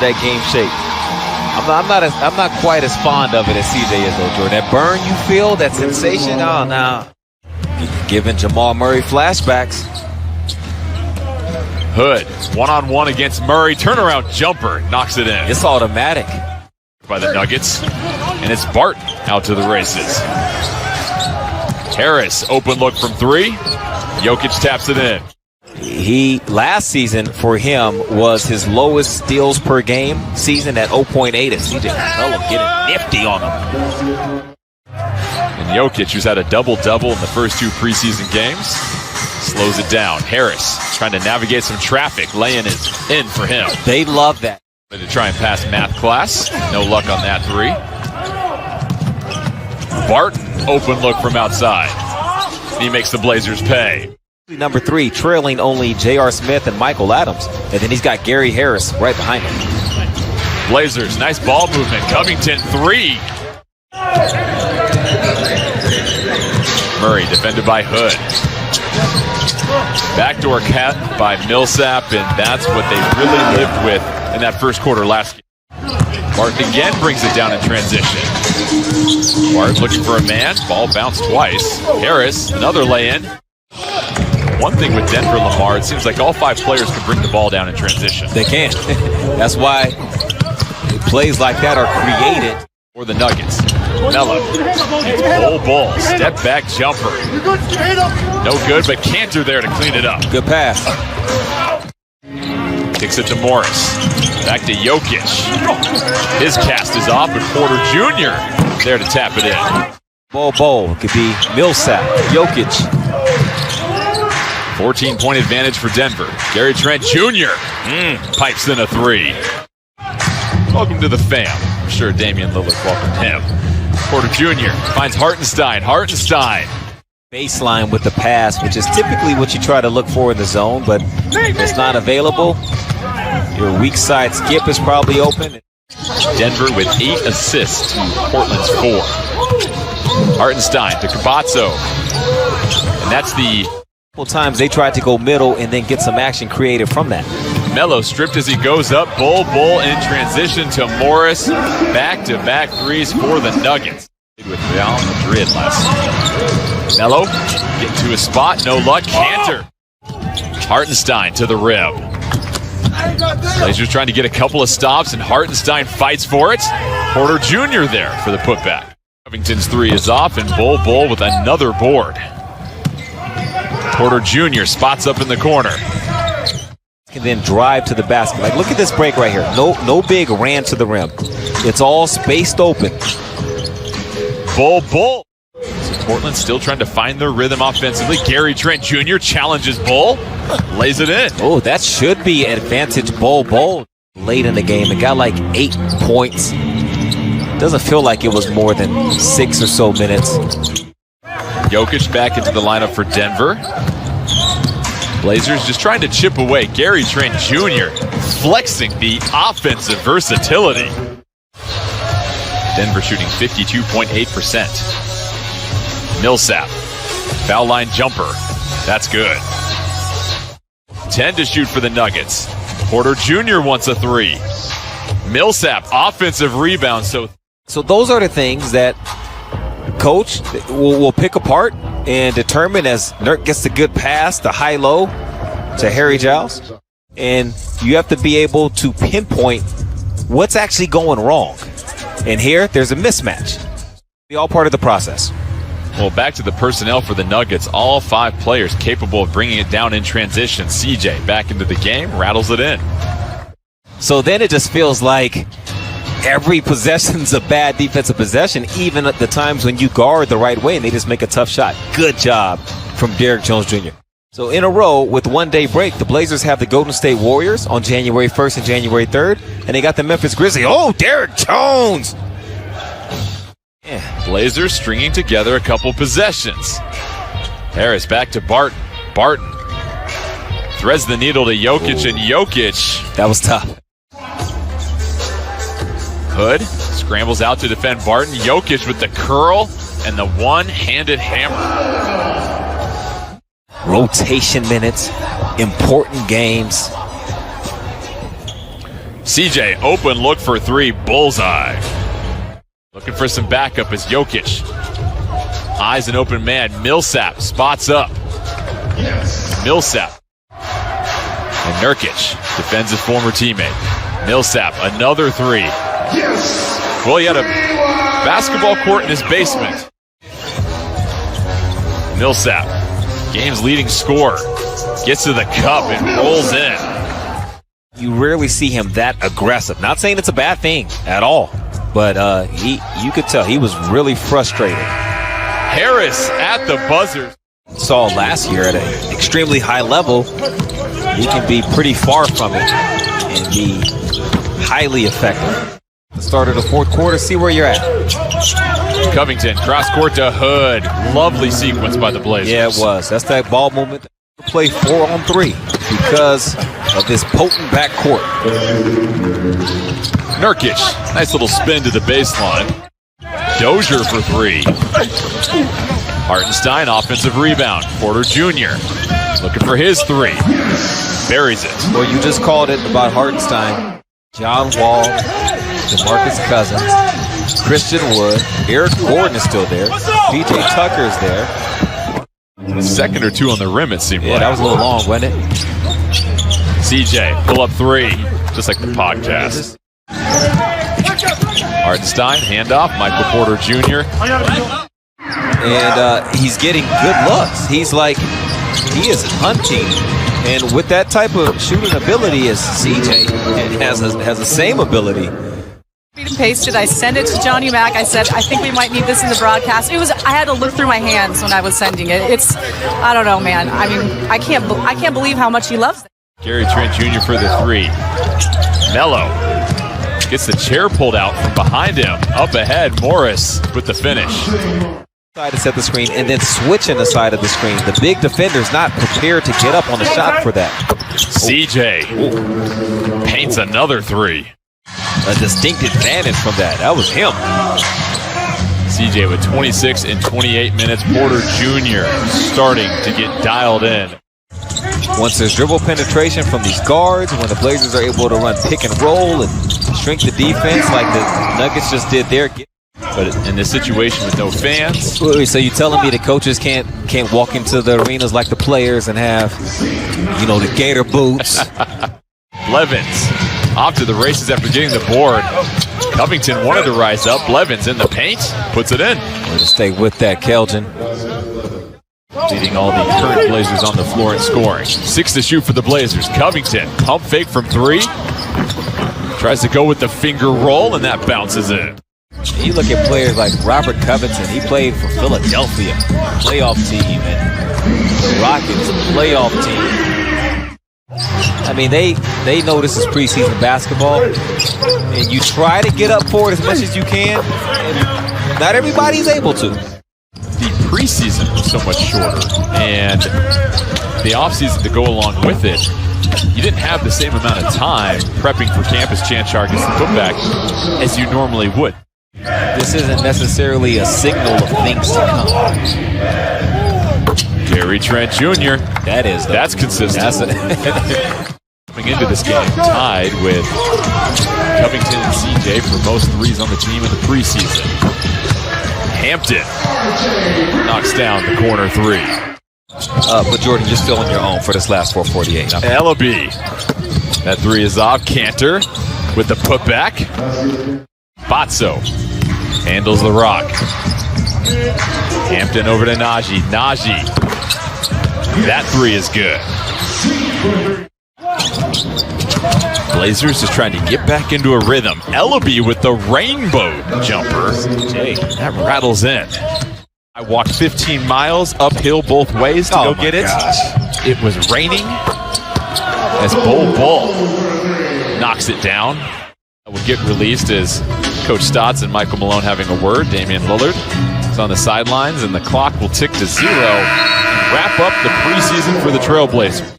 that game shape. I'm not quite as fond of it as CJ is though, Jordan. That burn you feel, that sensation, oh no. Giving Jamal Murray flashbacks. Hood, one-on-one against Murray, turnaround jumper, knocks it in. It's automatic. By the Nuggets, and it's Barton out to the races. Harris, open look from three. Jokic taps it in. Last season for him was his lowest steals per game season at 0.8, and CJ Capella getting nifty on him. And Jokic, who's had a double-double in the first two preseason games, slows it down. Harris trying to navigate some traffic. Laying is in for him. They love that. To try and pass math class. No luck on that three. Barton, open look from outside. He makes the Blazers pay. Number 3, trailing only J.R. Smith and Michael Adams. And then he's got Gary Harris right behind him. Blazers, nice ball movement. Covington, 3. Murray, defended by Hood. Backdoor cat by Millsap, and that's what they really lived with in that first quarter last game. Barton again brings it down in transition. Barton looking for a man. Ball bounced twice. Harris, another lay-in. One thing with Denver, Lamar, it seems like all 5 players can bring the ball down in transition. They can. That's why plays like that are created for the Nuggets. Melo, bull, step back jumper. No good, but Cantor there to clean it up. Good pass. Kicks it to Morris. Back to Jokic. His cast is off, but Porter Jr. there to tap it in. Ball could be Millsap, Jokic. 14-point advantage for Denver. Gary Trent Jr. Pipes in a 3. Welcome to the fam. I'm sure Damian Lillard welcomed him. Porter Jr. finds Hartenstein. Baseline with the pass, which is typically what you try to look for in the zone, but it's not available. Your weak side skip is probably open. Denver with 8 assists to Portland's 4. Hartenstein to Campazzo. And that's the couple times they tried to go middle and then get some action created from that. Melo stripped as he goes up. Bull in transition to Morris. Back-to-back threes for the Nuggets. With Real Madrid last season. Melo getting to his spot. No luck. Cantor. Hartenstein to the rim. Blazers trying to get a couple of stops, and Hartenstein fights for it. Porter Jr. there for the putback. Covington's 3 is off, and Bull with another board. Porter Jr. spots up in the corner. And then drive to the basket. Like, look at this break right here. No big ran to the rim. It's all spaced open. Bull. So Portland still trying to find their rhythm offensively. Gary Trent Jr. challenges Bull. Lays it in. Oh, that should be advantage Bull. Late in the game, it got like 8 points. Doesn't feel like it was more than 6 or so minutes. Jokic back into the lineup for Denver. Blazers just trying to chip away. Gary Trent Jr. flexing the offensive versatility. Denver shooting 52.8%. Millsap, foul line jumper. That's good. 10 to shoot for the Nuggets. Porter Jr. wants a 3. Millsap, offensive rebound. So those are the things that coach will pick apart and determine as Nurk gets the good pass, the high-low to Harry Giles. And you have to be able to pinpoint what's actually going wrong. And here, there's a mismatch. Be all part of the process. Well, back to the personnel for the Nuggets. All 5 players capable of bringing it down in transition. CJ back into the game, rattles it in. So then it just feels like every possession's a bad defensive possession, even at the times when you guard the right way and they just make a tough shot. Good job from Derrick Jones Jr. So in a row with 1-day break, the Blazers have the Golden State Warriors on January 1st and January 3rd, and they got the Memphis Grizzlies. Oh, Derrick Jones! Yeah. Blazers stringing together a couple possessions. Harris back to Barton. Threads the needle to Jokic, and Jokic. That was tough. Hood scrambles out to defend Barton. Jokic with the curl and the one-handed hammer. Rotation minutes, important games. CJ, open look for three, bullseye. Looking for some backup is Jokic. Eyes an open man, Millsap spots up. Millsap. And Nurkic defends his former teammate. Millsap, another three. Well, he had a basketball court in his basement. Millsap, game's leading scorer, gets to the cup and rolls in. You rarely see him that aggressive. Not saying it's a bad thing at all, but you could tell he was really frustrated. Harris at the buzzer. Saw last year at an extremely high level, he can be pretty far from it and be highly effective. The start of the fourth quarter, see where you're at. Covington, cross court to Hood. Lovely sequence by the Blazers. Yeah, it was. That's that ball movement. Play 4-on-3 because of this potent backcourt. Nurkic, nice little spin to the baseline. Dozier for three. Hartenstein, offensive rebound. Porter Jr. looking for his three. Buries it. Well, you just called it about Hartenstein. John Wall, DeMarcus Cousins, Christian Wood, Eric Gordon is still there. PJ Tucker is there. A second or two on the rim, it seemed like. That was a little long, wasn't it? CJ, pull up three, just like the podcast. Hartenstein, handoff, Michael Porter Jr. And he's getting good looks. He's like, he is hunting. And with that type of shooting ability as CJ, and has the same ability. And pasted. I sent it to Johnny Mack. I said, I think we might need this in the broadcast. I had to look through my hands when I was sending it. I don't know, man. I mean, I can't believe how much he loves it. Gary Trent Jr. for the three. Melo gets the chair pulled out from behind him. Up ahead, Morris with the finish. Side to set the screen and then switching the side of the screen. The big defender's not prepared to get up on the shot for that. CJ paints another three. A distinct advantage from that. That was him. CJ with 26 in 28 minutes. Porter Jr. starting to get dialed in. Once there's dribble penetration from these guards, when the Blazers are able to run pick and roll and shrink the defense like the Nuggets just did there. But in this situation with no fans. So you're telling me the coaches can't walk into the arenas like the players and have, the gator boots? Blevins off to the races after getting the board. Covington wanted to rise up. Blevins in the paint, puts it in. Way to stay with that, Keldon. Leading all the current Blazers on the floor in scoring. 6 to shoot for the Blazers. Covington, pump fake from three. Tries to go with the finger roll, and that bounces in. You look at players like Robert Covington. He played for Philadelphia, playoff team, and the Rockets, playoff team. I mean, they know this is preseason basketball, and you try to get up for it as much as you can, and not everybody's able to. The preseason was so much shorter, and the offseason to go along with it, you didn't have the same amount of time prepping for campus chance charges and putback as you normally would. This isn't necessarily a signal of things to come. Gary Trent Jr. That's consistent. Coming into this game, tied with Covington and CJ for most threes on the team in the preseason. Hampton knocks down the corner three. But Jordan, you're still on your own for this last 4:48. Ellaby. That three is off. Cantor with the putback. Batso handles the rock. Hampton over to Najee. Najee. That three is good. Blazers just trying to get back into a rhythm. Ellaby with the rainbow jumper. That rattles in. I walked 15 miles uphill both ways to go get it. It was raining as Bull knocks it down. That will get released as Coach Stotts and Michael Malone having a word. Damian Lillard is on the sidelines, and the clock will tick to 0 and wrap up the preseason for the Trailblazers.